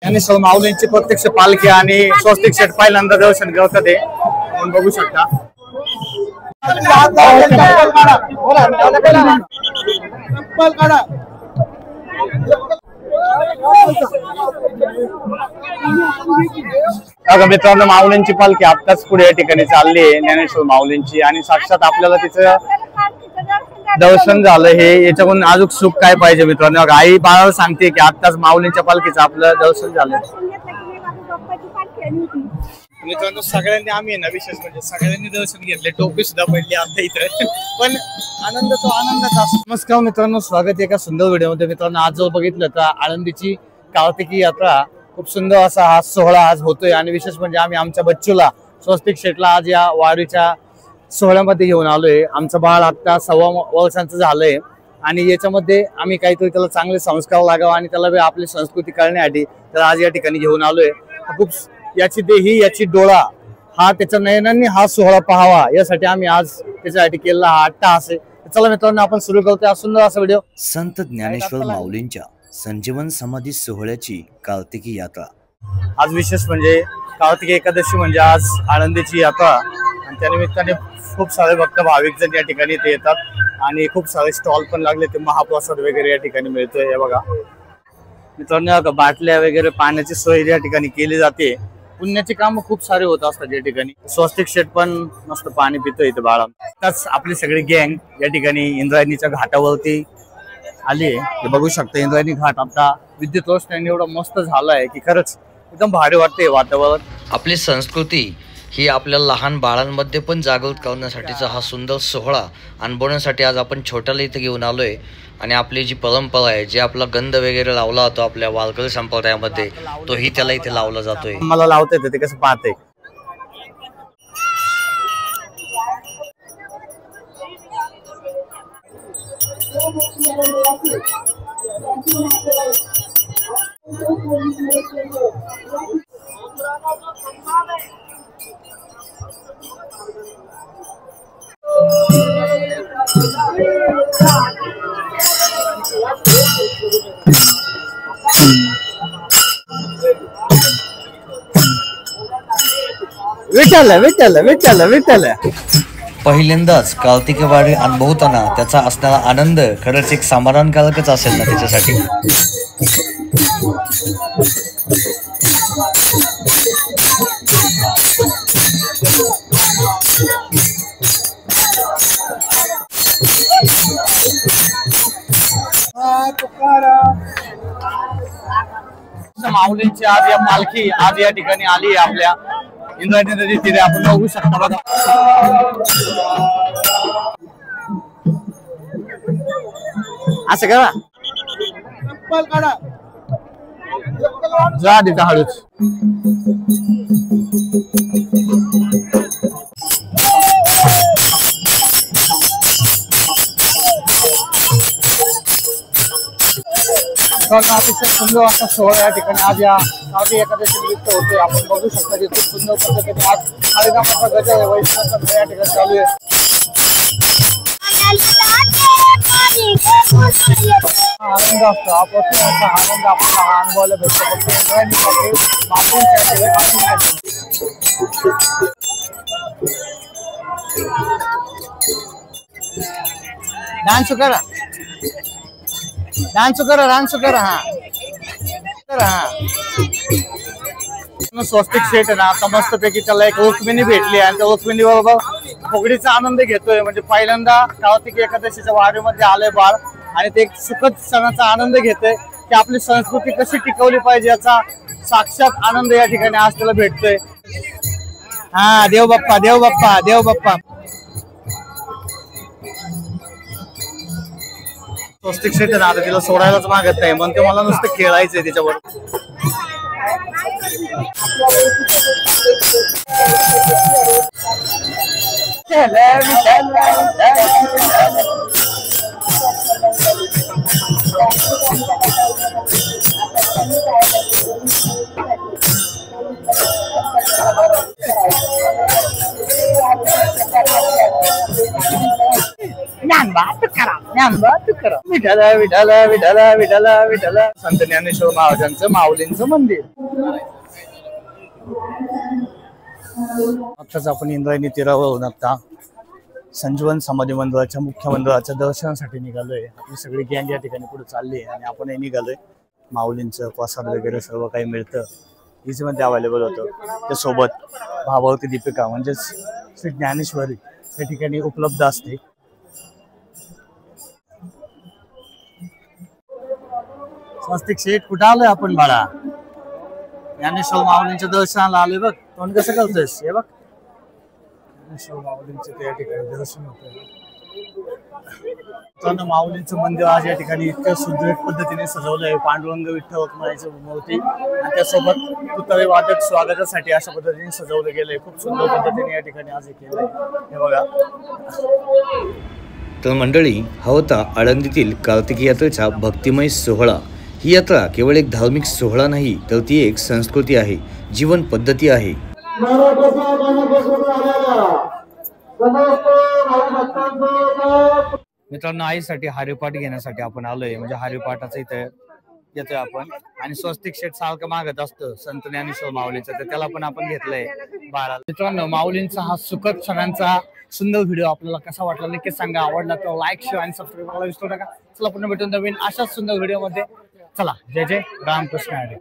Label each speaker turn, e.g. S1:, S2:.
S1: ज्ञानेश्वर माऊलींची प्रत्यक्ष पालखी आणि स्वस्तिक शेठ पहिल्यांदा दर्शन करतात ते आपण बघू शकता। मित्रांनो माऊलींची पालखी आत्ताच पुढे या ठिकाणी चालली आहे ज्ञानेश्वर माऊलींची आणि साक्षात आपल्याला तिचं दर्शन झालं। हे याच्याकडून अजून सुख काय पाहिजे मित्रांनो। आई बाळाला सांगते की आत्ताच माऊलींच्या पालखीचं आपलं दर्शन झालं। मित्रांनो सगळ्यांनी आम्ही ना विशेष म्हणजे सगळ्यांनी दर्शन घेतले, टोपी सुद्धा पडली आता इथे, पण आनंद तो आनंदाचा असतो। नमस्कार मित्रांनो, स्वागत आहे एका सुंदर व्हिडिओमध्ये। मित्रांनो आज जर बघितलं तर आळंदीची कार्तिकी यात्रा खूप सुंदर असा हा सोहळा आज होतोय आणि विशेष म्हणजे आम्ही आमच्या बच्चूला स्वस्तिक शेठला आज या वारीच्या सोहळ्यामध्ये घेऊन आलोय। आमचं बाळ आता 6 वर्षांचं झालंय आणि याच्यामध्ये आम्ही काहीतरी त्याला चांगले संस्कार लागावं आणि त्याला आपली संस्कृती कळण्यासाठी तर आज या ठिकाणी घेऊन आलोय। खूप याची देही याची डोळा हा त्याच्या नयनांनी हा सोहळा पाहावा यासाठी आम्ही आज त्याच्यासाठी केलेला हा अट्टाहास आहे। चला मित्रांनो आपण सुरू करतोय सुंदर असा व्हिडिओ।
S2: संत ज्ञानेश्वर माऊलींच्या संजीवन समाधी सोहळ्याची कार्तिकी यात्रा
S1: आज विशेष म्हणजे कार्तिकी एकादशी म्हणजे आज आळंदीची यात्रा आणि त्यानिमित्ताने खूप सारे भक्त भाविक जण या ठिकाणी इथे येतात आणि खूप सारे स्टॉल पण लागले, ते महाप्रसाद वगैरे या ठिकाणी मिळतोय। हे बघा मित्रांनो बाटल्या वगैरे पाण्याची सोय या ठिकाणी केली जाते। पुण्याचे काम खूप सारे होत असतात या ठिकाणी। स्वस्तिक शेठ पण मस्त पाणी पितोय इथे बाळा। त्याच आपली सगळी गँग या ठिकाणी इंद्रायणीच्या घाटावरती आली आहे। हे बघू शकता इंद्रायणी घाट आता विद्युत रोषणाने एवढा मस्त झालाय की खरंच एकदम भारी वाटते वातावरण।
S2: आपली संस्कृती ही आपल्या लहान बाळांमध्ये पण जागृत करण्यासाठीचा हा सुंदर सोहळा अनुभवण्यासाठी आज आपण छोट्याला इथे घेऊन आलोय आणि आपली जी परंपरा आहे, जे आपला गंध वगैरे लावला होतो आपल्या वारकरी संप्रदायामध्ये, तोही त्याला इथे लावला जातोय।
S1: मला लावता येते ते कसं पाहते। विठ्ठल विठ्ठल विठ्ठल विठ्ठल।
S2: पहिल्यांदाच कार्तिकी वारी अनुभवताना त्याचा असणारा आनंद खरंच एक समाधानकारकच असेल ना त्याच्यासाठी।
S1: माऊलींची आज या पालखी आज या ठिकाणी आली आहे आपल्या इंद्रायणी नदी तीरे, आपण बघू शकता बघा। असं करा जा तिथं हळूच। अतिशय सुंदर असा सोहळा या ठिकाणी आज या कार्तिकी एकादशी निमित्त होतोय। आपण बघू शकता की खूप सुंदर पद्धतीने आज हरिनामाचा गजर वैष्णवाचा या ठिकाणी चालू आहे। आनंद असतो हा आनंद आपल्याला हा अनुभवायला भेटतो डान्स करा डान्स करा डान्स करा हा स्वस्तिक शेठ ना आता मस्त पैकी त्याला एक रुक्मिणी भेटली आणि त्या रुक्मिणी बरोबर फुगडीचा आनंद घेतोय। म्हणजे पहिल्यांदा कार्तिकी एकादशीच्या वारीमध्ये आलंय बाळ आणि ते एक सुखद सणाचा आनंद घेतोय की आपली संस्कृती कशी टिकवली पाहिजे याचा साक्षात आनंद या ठिकाणी आज त्याला भेटतोय। हा देव बाप्पा देव बाप्पा देव बाप्पा। स्वस्तिक शेठ ना आता तिला सोडायलाच मागत नाही, म्हणते मला नुसतं खेळायचंय त्याच्याबरोबर। ज्ञान बात करा विठाला विठाला विठाला विठाला विठाला संत ज्ञानेश्वर महाराजांचं माऊलींचं मंदिर. आताच आपण इंद्रायणी तीरावरून आता संजीवन समाधी मंदिराच्या मुख्य मंदिराच्या दर्शनासाठी निघालोय. आपली सगळी गँग या ठिकाणी पुढे चालली आणि आपणही निघालोय. माऊलींचं प्रसाद वगैरे सर्व काही मिळतं, इझीमध्ये अवेलेबल होतं. त्यासोबत भावावरती दीपिका म्हणजेच श्री ज्ञानेश्वरी या ठिकाणी उपलब्ध असते. स्वस्तिक शेठ कुठं आलोय आपण बाळा? ज्ञानेश्वर माऊलींच्या दर्शनाला आलोय बघ. तोंड कसं करतोयस हे बघ. ज्ञानेश्वर माऊलींचे त्या ठिकाणी दर्शन होतंय. माऊलींचं मंदिर आज या ठिकाणी इतक्या सुदृढ पद्धतीने सजवलंय. पांडुरंग विठ्ठल रखुमाईची मूर्ती आणि त्यासोबत तुतारी वादक स्वागतासाठी अशा पद्धतीने सजवलं गेलंय. खूप सुंदर पद्धतीने या ठिकाणी आज हे केलंय. हे बघा.
S2: तर मंडळी, हा होता आळंदीतील कार्तिकी यात्रेचा भक्तिमय सोहळा. ही यात्रा केवळ एक धार्मिक सोहळा नाही, तर ती एक संस्कृती आहे, जीवन पद्धती आहे.
S1: मित्रांनो, आईसाठी हरिपाठ घेण्यासाठी आपण आलोय. म्हणजे हरिपाठाचं इथे येतोय आपण. आणि स्वस्तिक शेठ सारखं मागत असतं संत ज्ञानेश्वर माऊलीचं, तर त्याला पण आपण घेतलंय बाळाला. मित्रांनो, माऊलींचा हा सुखद क्षणांचा सुंदर व्हिडिओ आपल्याला कसा वाटला नक्कीच सांगा. आवडला तर लाईक, शेअर आणि सबस्क्राईब करायला विसरू नका. चला पुन्हा भेटून नवीन अशाच सुंदर व्हिडिओ मध्ये. चला, जय जय रामकृष्ण हरी.